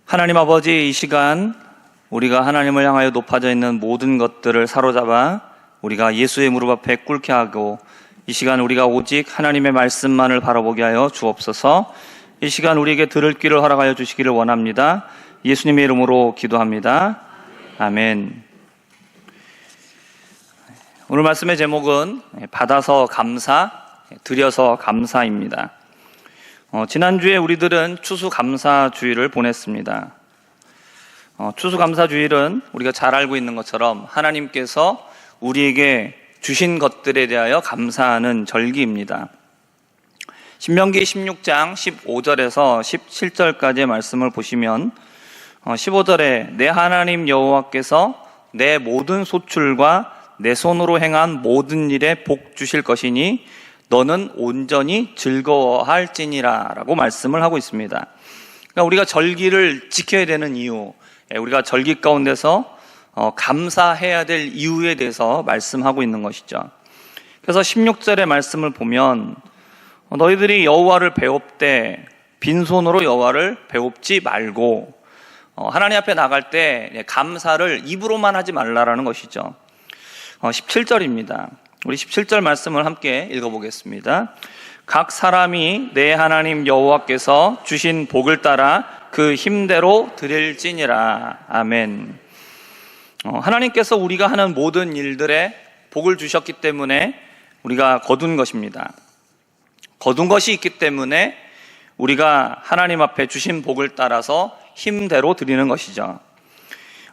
하나님 아버지, 이 시간 우리가 하나님을 향하여 높아져 있는 모든 것들을 사로잡아 우리가 예수의 무릎 앞에 꿇게 하고, 이 시간 우리가 오직 하나님의 말씀만을 바라보게 하여 주옵소서. 이 시간 우리에게 들을 귀를 허락하여 주시기를 원합니다. 예수님의 이름으로 기도합니다. 아멘. 오늘 말씀의 제목은 받아서 감사, 드려서 감사입니다. 지난주에 우리들은 추수감사주일을 보냈습니다. 추수감사주일은 우리가 잘 알고 있는 것처럼 하나님께서 우리에게 주신 것들에 대하여 감사하는 절기입니다. 신명기 16장 15절에서 17절까지의 말씀을 보시면 15절에 내 하나님 여호와께서 내 모든 소출과 내 손으로 행한 모든 일에 복 주실 것이니 너는 온전히 즐거워할지니라 라고 말씀을 하고 있습니다. 그러니까 우리가 절기를 지켜야 되는 이유, 우리가 절기 가운데서 감사해야 될 이유에 대해서 말씀하고 있는 것이죠. 그래서 16절의 말씀을 보면 너희들이 여호와를 배웁되 빈손으로 여호와를 배웁지 말고, 하나님 앞에 나갈 때 감사를 입으로만 하지 말라라는 것이죠. 17절입니다. 우리 17절 말씀을 함께 읽어보겠습니다. 각 사람이 내 하나님 여호와께서 주신 복을 따라 그 힘대로 드릴지니라. 아멘. 하나님께서 우리가 하는 모든 일들에 복을 주셨기 때문에 우리가 거둔 것입니다. 거둔 것이 있기 때문에 우리가 하나님 앞에 주신 복을 따라서 힘대로 드리는 것이죠.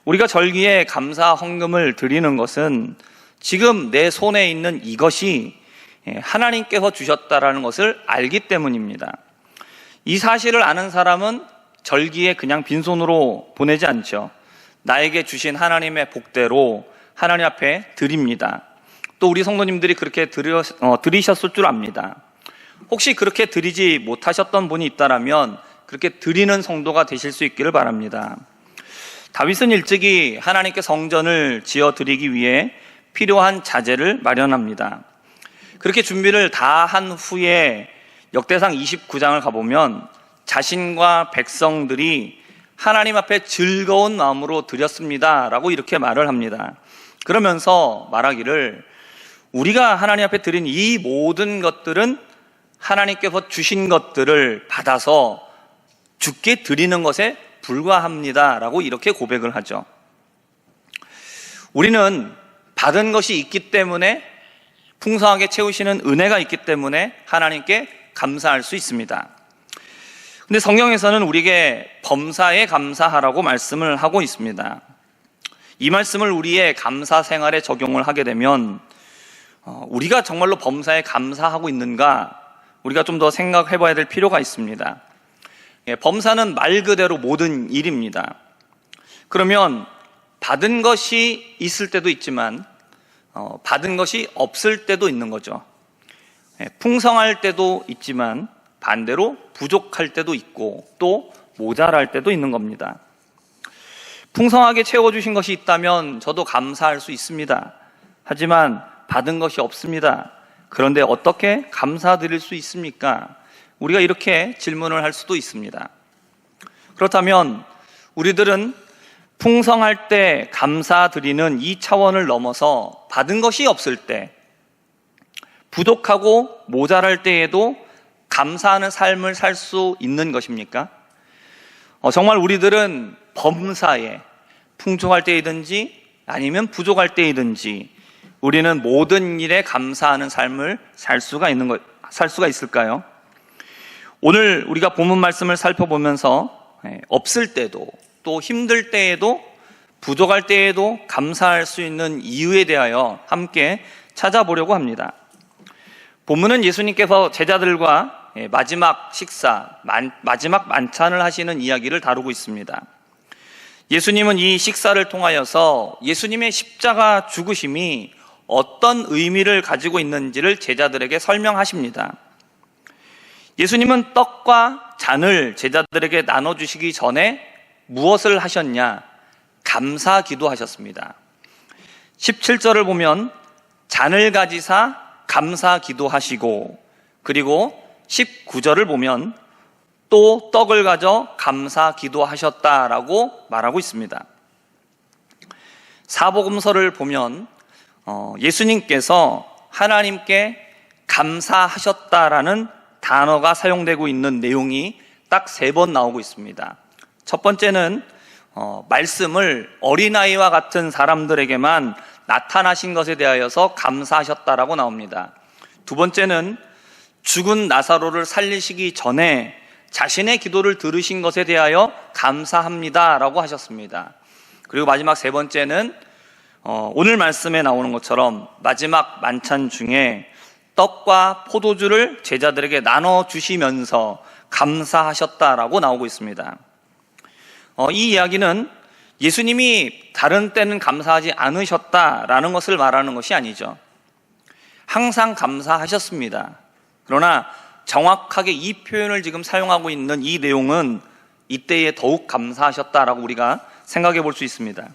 우리가 절기에 감사 헌금을 드리는 것은 지금 내 손에 있는 이것이 하나님께서 주셨다라는 것을 알기 때문입니다. 이 사실을 아는 사람은 절기에 그냥 빈손으로 보내지 않죠. 나에게 주신 하나님의 복대로 하나님 앞에 드립니다. 또 우리 성도님들이 그렇게 드리셨을 줄 압니다. 혹시 그렇게 드리지 못하셨던 분이 있다면 그렇게 드리는 성도가 되실 수 있기를 바랍니다. 다윗은 일찍이 하나님께 성전을 지어 드리기 위해 필요한 자재를 마련합니다. 그렇게 준비를 다 한 후에 역대상 29장을 가보면 자신과 백성들이 하나님 앞에 즐거운 마음으로 드렸습니다 라고 이렇게 말을 합니다. 그러면서 말하기를 우리가 하나님 앞에 드린 이 모든 것들은 하나님께서 주신 것들을 받아서 주께 드리는 것에 불과합니다 라고 이렇게 고백을 하죠. 우리는 받은 것이 있기 때문에, 풍성하게 채우시는 은혜가 있기 때문에 하나님께 감사할 수 있습니다. 근데 성경에서는 우리에게 범사에 감사하라고 말씀을 하고 있습니다. 이 말씀을 우리의 감사 생활에 적용을 하게 되면 우리가 정말로 범사에 감사하고 있는가, 우리가 좀 더 생각해 봐야 될 필요가 있습니다. 범사는 말 그대로 모든 일입니다. 그러면 받은 것이 있을 때도 있지만 받은 것이 없을 때도 있는 거죠. 풍성할 때도 있지만 반대로 부족할 때도 있고 또 모자랄 때도 있는 겁니다. 풍성하게 채워주신 것이 있다면 저도 감사할 수 있습니다. 하지만 받은 것이 없습니다. 그런데 어떻게 감사드릴 수 있습니까? 우리가 이렇게 질문을 할 수도 있습니다. 그렇다면 우리들은 풍성할 때 감사드리는 이 차원을 넘어서 받은 것이 없을 때, 부족하고 모자랄 때에도 감사하는 삶을 살 수 있는 것입니까? 정말 우리들은 범사에, 풍족할 때이든지 아니면 부족할 때이든지 우리는 모든 일에 감사하는 삶을 살 수가 있을까요? 오늘 우리가 본문 말씀을 살펴보면서 없을 때도, 또 힘들 때에도, 부족할 때에도 감사할 수 있는 이유에 대하여 함께 찾아보려고 합니다. 본문은 예수님께서 제자들과 마지막 식사, 마지막 만찬을 하시는 이야기를 다루고 있습니다. 예수님은 이 식사를 통하여서 예수님의 십자가 죽으심이 어떤 의미를 가지고 있는지를 제자들에게 설명하십니다. 예수님은 떡과 잔을 제자들에게 나눠주시기 전에 무엇을 하셨냐? 감사 기도하셨습니다. 17절을 보면 잔을 가지사 감사 기도하시고, 그리고 19절을 보면 또 떡을 가져 감사 기도하셨다라고 말하고 있습니다. 사복음서를 보면 예수님께서 하나님께 감사하셨다라는 단어가 사용되고 있는 내용이 딱 3번 나오고 있습니다. 첫 번째는 말씀을 어린아이와 같은 사람들에게만 나타나신 것에 대하여서 감사하셨다라고 나옵니다. 두 번째는 죽은 나사로를 살리시기 전에 자신의 기도를 들으신 것에 대하여 감사합니다라고 하셨습니다. 그리고 마지막 3번째는 오늘 말씀에 나오는 것처럼 마지막 만찬 중에 떡과 포도주를 제자들에게 나눠주시면서 감사하셨다라고 나오고 있습니다. 이 이야기는 예수님이 다른 때는 감사하지 않으셨다라는 것을 말하는 것이 아니죠. 항상 감사하셨습니다. 그러나 정확하게 이 표현을 지금 사용하고 있는 이 내용은 이때에 더욱 감사하셨다라고 우리가 생각해 볼 수 있습니다.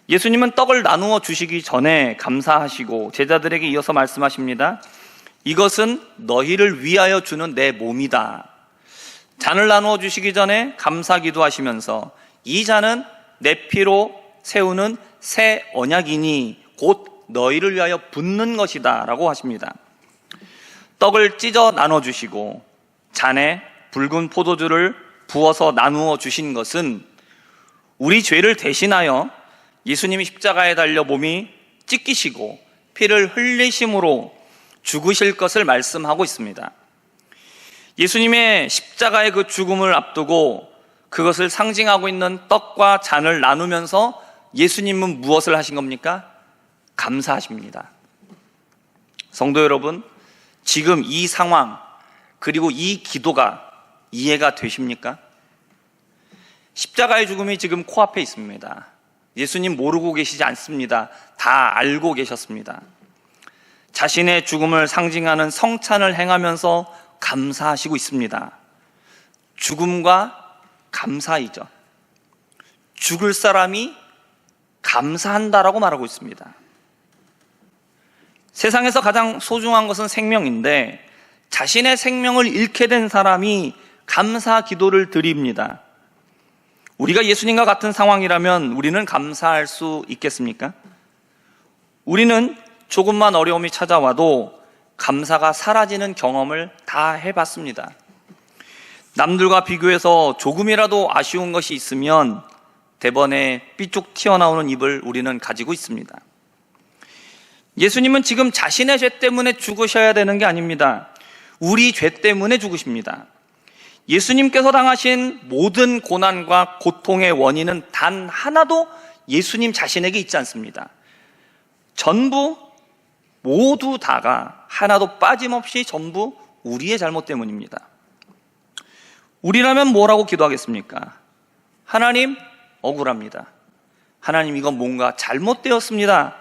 예수님은 떡을 나누어 주시기 전에 감사하시고 제자들에게 이어서 말씀하십니다. 이것은 너희를 위하여 주는 내 몸이다. 잔을 나누어 주시기 전에 감사 기도하시면서 이 잔은 내 피로 세우는 새 언약이니 곧 너희를 위하여 붓는 것이다 라고 하십니다. 떡을 찢어 나눠 주시고 잔에 붉은 포도주를 부어서 나누어 주신 것은 우리 죄를 대신하여 예수님이 십자가에 달려 몸이 찢기시고 피를 흘리심으로 죽으실 것을 말씀하고 있습니다. 예수님의 십자가의 그 죽음을 앞두고 그것을 상징하고 있는 떡과 잔을 나누면서 예수님은 무엇을 하신 겁니까? 감사하십니다. 성도 여러분, 지금 이 상황 그리고 이 기도가 이해가 되십니까? 십자가의 죽음이 지금 코앞에 있습니다. 예수님 모르고 계시지 않습니다. 다 알고 계셨습니다. 자신의 죽음을 상징하는 성찬을 행하면서 감사하시고 있습니다. 죽음과 감사이죠. 죽을 사람이 감사한다라고 말하고 있습니다. 세상에서 가장 소중한 것은 생명인데 자신의 생명을 잃게 된 사람이 감사 기도를 드립니다. 우리가 예수님과 같은 상황이라면 우리는 감사할 수 있겠습니까? 우리는 조금만 어려움이 찾아와도 감사가 사라지는 경험을 다 해봤습니다. 남들과 비교해서 조금이라도 아쉬운 것이 있으면 대번에 삐쭉 튀어나오는 입을 우리는 가지고 있습니다. 예수님은 지금 자신의 죄 때문에 죽으셔야 되는 게 아닙니다. 우리 죄 때문에 죽으십니다. 예수님께서 당하신 모든 고난과 고통의 원인은 단 하나도 예수님 자신에게 있지 않습니다. 전부 모두 다가 하나도 빠짐없이 전부 우리의 잘못 때문입니다. 우리라면 뭐라고 기도하겠습니까? 하나님, 억울합니다. 하나님, 이건 뭔가 잘못되었습니다.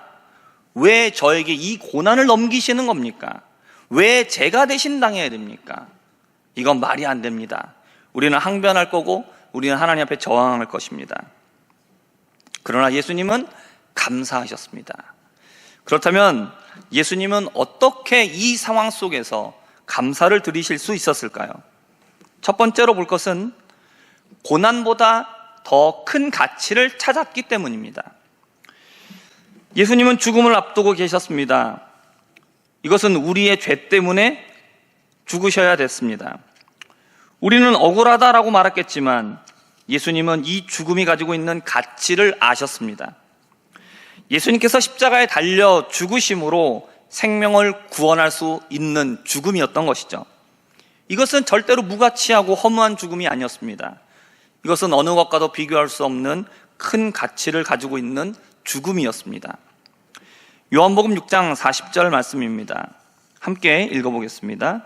왜 저에게 이 고난을 넘기시는 겁니까? 왜 제가 대신 당해야 됩니까? 이건 말이 안 됩니다. 우리는 항변할 거고 우리는 하나님 앞에 저항할 것입니다. 그러나 예수님은 감사하셨습니다. 그렇다면 예수님은 어떻게 이 상황 속에서 감사를 드리실 수 있었을까요? 첫 번째로 볼 것은 고난보다 더 큰 가치를 찾았기 때문입니다. 예수님은 죽음을 앞두고 계셨습니다. 이것은 우리의 죄 때문에 죽으셔야 됐습니다. 우리는 억울하다라고 말했겠지만 예수님은 이 죽음이 가지고 있는 가치를 아셨습니다. 예수님께서 십자가에 달려 죽으심으로 생명을 구원할 수 있는 죽음이었던 것이죠. 이것은 절대로 무가치하고 허무한 죽음이 아니었습니다. 이것은 어느 것과도 비교할 수 없는 큰 가치를 가지고 있는 죽음이었습니다. 요한복음 6장 40절 말씀입니다. 함께 읽어보겠습니다.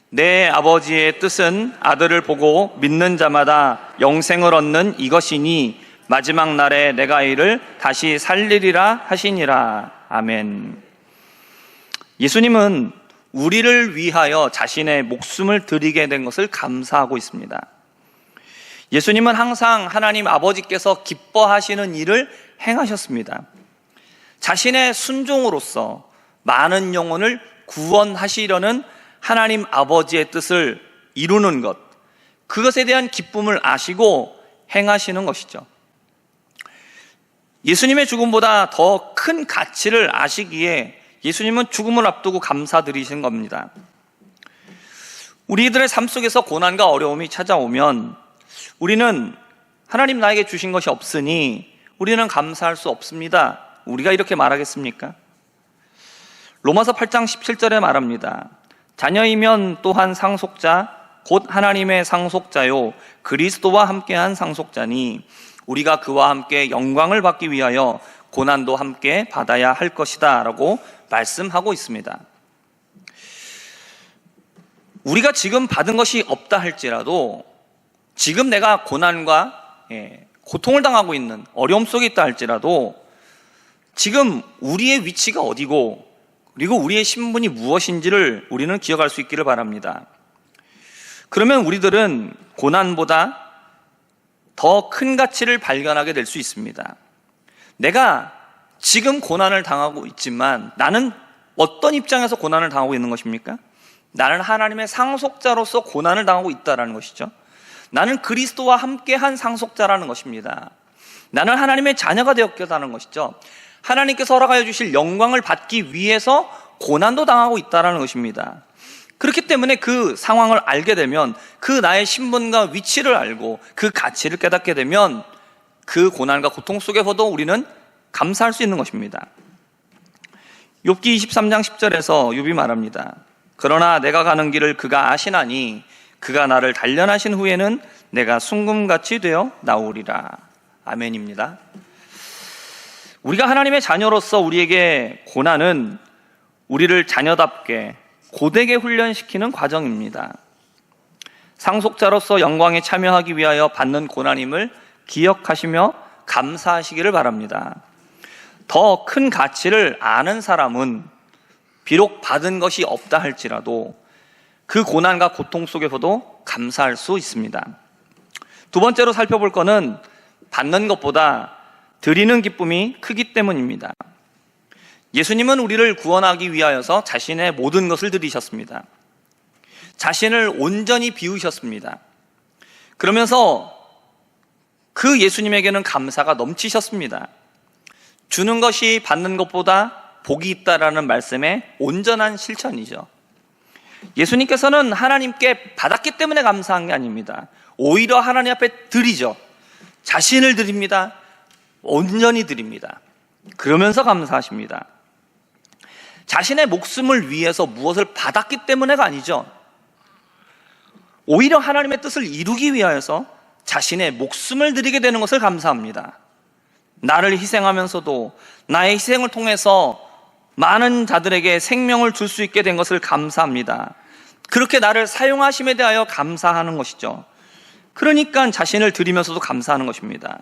내 아버지의 뜻은 아들을 보고 믿는 자마다 영생을 얻는 이것이니 마지막 날에 내가 이를 다시 살리리라 하시니라. 아멘. 예수님은 우리를 위하여 자신의 목숨을 드리게 된 것을 감사하고 있습니다. 예수님은 항상 하나님 아버지께서 기뻐하시는 일을 행하셨습니다. 자신의 순종으로서 많은 영혼을 구원하시려는 하나님 아버지의 뜻을 이루는 것, 그것에 대한 기쁨을 아시고 행하시는 것이죠. 예수님의 죽음보다 더 큰 가치를 아시기에 예수님은 죽음을 앞두고 감사드리신 겁니다. 우리들의 삶 속에서 고난과 어려움이 찾아오면 우리는 하나님 나에게 주신 것이 없으니 우리는 감사할 수 없습니다. 우리가 이렇게 말하겠습니까? 로마서 8장 17절에 말합니다. 자녀이면 또한 상속자 곧 하나님의 상속자요 그리스도와 함께한 상속자니 우리가 그와 함께 영광을 받기 위하여 고난도 함께 받아야 할 것이다 라고 말씀하고 있습니다. 우리가 지금 받은 것이 없다 할지라도 지금 내가 고난과 고통을 당하고 있는 어려움 속에 있다 할지라도 지금 우리의 위치가 어디고 그리고 우리의 신분이 무엇인지를 우리는 기억할 수 있기를 바랍니다. 그러면 우리들은 고난보다 더 큰 가치를 발견하게 될 수 있습니다. 내가 지금 고난을 당하고 있지만 나는 어떤 입장에서 고난을 당하고 있는 것입니까? 나는 하나님의 상속자로서 고난을 당하고 있다는 것이죠. 나는 그리스도와 함께한 상속자라는 것입니다. 나는 하나님의 자녀가 되었다는 것이죠. 하나님께서 허락하여 주실 영광을 받기 위해서 고난도 당하고 있다는 것입니다. 그렇기 때문에 그 상황을 알게 되면 그 나의 신분과 위치를 알고 그 가치를 깨닫게 되면 그 고난과 고통 속에서도 우리는 감사할 수 있는 것입니다. 욥기 23장 10절에서 욥이 말합니다. 그러나 내가 가는 길을 그가 아시나니 그가 나를 단련하신 후에는 내가 순금같이 되어 나오리라. 아멘입니다. 우리가 하나님의 자녀로서 우리에게 고난은 우리를 자녀답게 고되게 훈련시키는 과정입니다. 상속자로서 영광에 참여하기 위하여 받는 고난임을 기억하시며 감사하시기를 바랍니다. 더 큰 가치를 아는 사람은 비록 받은 것이 없다 할지라도 그 고난과 고통 속에서도 감사할 수 있습니다. 두 번째로 살펴볼 것은 받는 것보다 드리는 기쁨이 크기 때문입니다. 예수님은 우리를 구원하기 위하여서 자신의 모든 것을 드리셨습니다. 자신을 온전히 비우셨습니다. 그러면서 그 예수님에게는 감사가 넘치셨습니다. 주는 것이 받는 것보다 복이 있다라는 말씀의 온전한 실천이죠. 예수님께서는 하나님께 받았기 때문에 감사한 게 아닙니다. 오히려 하나님 앞에 드리죠. 자신을 드립니다. 온전히 드립니다. 그러면서 감사하십니다. 자신의 목숨을 위해서 무엇을 받았기 때문에가 아니죠. 오히려 하나님의 뜻을 이루기 위하여서 자신의 목숨을 드리게 되는 것을 감사합니다. 나를 희생하면서도 나의 희생을 통해서 많은 자들에게 생명을 줄 수 있게 된 것을 감사합니다. 그렇게 나를 사용하심에 대하여 감사하는 것이죠. 그러니까 자신을 드리면서도 감사하는 것입니다.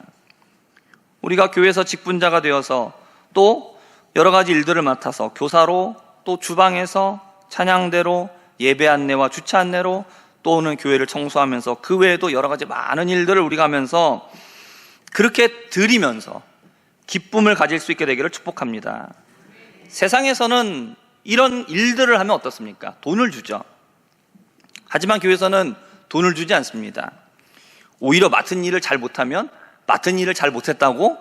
우리가 교회에서 직분자가 되어서 또 여러 가지 일들을 맡아서 교사로 또 주방에서 찬양대로 예배 안내와 주차 안내로 또는 교회를 청소하면서 그 외에도 여러 가지 많은 일들을 우리가 하면서 그렇게 드리면서 기쁨을 가질 수 있게 되기를 축복합니다. 세상에서는 이런 일들을 하면 어떻습니까? 돈을 주죠. 하지만 교회에서는 돈을 주지 않습니다. 오히려 맡은 일을 잘 못하면 맡은 일을 잘 못했다고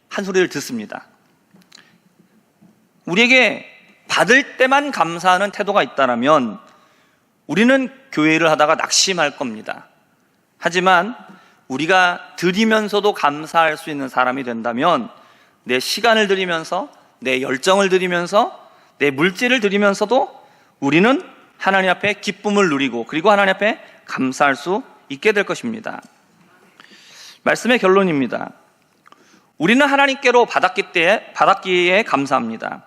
한 소리를 듣습니다. 우리에게 받을 때만 감사하는 태도가 있다면 우리는 교회를 하다가 낙심할 겁니다. 하지만 우리가 드리면서도 감사할 수 있는 사람이 된다면 내 시간을 드리면서 내 열정을 드리면서 내 물질을 드리면서도 우리는 하나님 앞에 기쁨을 누리고 그리고 하나님 앞에 감사할 수 있게 될 것입니다. 말씀의 결론입니다. 우리는 하나님께로 받았기에 감사합니다.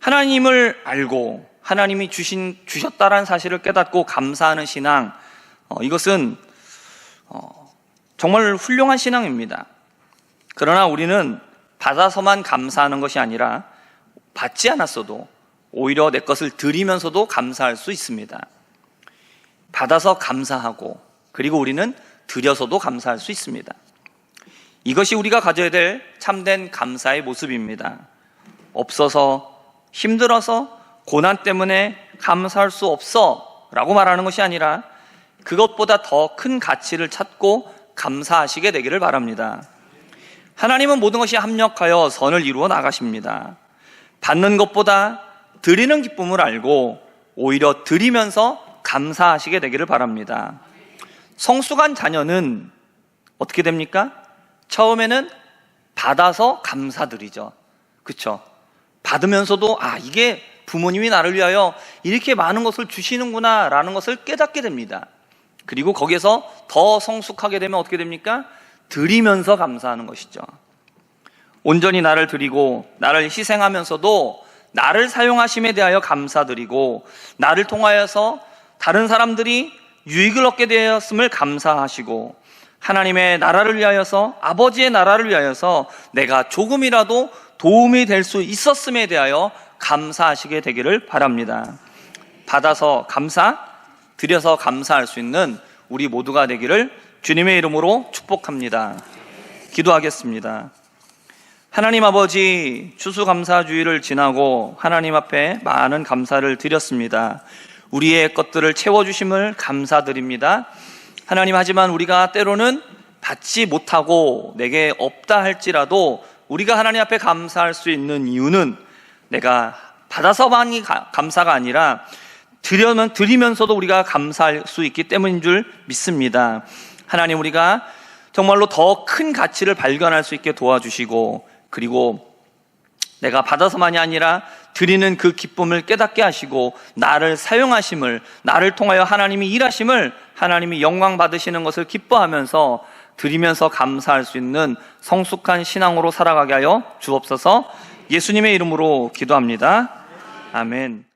하나님을 알고 하나님이 주셨다라는 사실을 깨닫고 감사하는 신앙, 이것은 정말 훌륭한 신앙입니다. 그러나 우리는 받아서만 감사하는 것이 아니라 받지 않았어도 오히려 내 것을 드리면서도 감사할 수 있습니다. 받아서 감사하고 그리고 우리는 드려서도 감사할 수 있습니다. 이것이 우리가 가져야 될 참된 감사의 모습입니다. 없어서 힘들어서 고난 때문에 감사할 수 없어 라고 말하는 것이 아니라 그것보다 더 큰 가치를 찾고 감사하시게 되기를 바랍니다. 하나님은 모든 것이 합력하여 선을 이루어 나가십니다. 받는 것보다 드리는 기쁨을 알고 오히려 드리면서 감사하시게 되기를 바랍니다. 성숙한 자녀는 어떻게 됩니까? 처음에는 받아서 감사드리죠. 그렇죠? 받으면서도 이게 부모님이 나를 위하여 이렇게 많은 것을 주시는구나 라는 것을 깨닫게 됩니다. 그리고 거기에서 더 성숙하게 되면 어떻게 됩니까? 드리면서 감사하는 것이죠. 온전히 나를 드리고 나를 희생하면서도 나를 사용하심에 대하여 감사드리고 나를 통하여서 다른 사람들이 유익을 얻게 되었음을 감사하시고 하나님의 나라를 위하여서, 아버지의 나라를 위하여서 내가 조금이라도 도움이 될 수 있었음에 대하여 감사하시게 되기를 바랍니다. 받아서 감사, 드려서 감사할 수 있는 우리 모두가 되기를 주님의 이름으로 축복합니다. 기도하겠습니다. 하나님 아버지, 추수감사주의를 지나고 하나님 앞에 많은 감사를 드렸습니다. 우리의 것들을 채워주심을 감사드립니다. 하나님, 하지만 우리가 때로는 받지 못하고 내게 없다 할지라도 우리가 하나님 앞에 감사할 수 있는 이유는 내가 받아서만이 감사가 아니라 드리면서도 우리가 감사할 수 있기 때문인 줄 믿습니다. 하나님, 우리가 정말로 더 큰 가치를 발견할 수 있게 도와주시고, 그리고 내가 받아서만이 아니라 드리는 그 기쁨을 깨닫게 하시고 나를 사용하심을, 나를 통하여 하나님이 일하심을, 하나님이 영광 받으시는 것을 기뻐하면서 드리면서 감사할 수 있는 성숙한 신앙으로 살아가게 하여 주옵소서. 예수님의 이름으로 기도합니다. 아멘.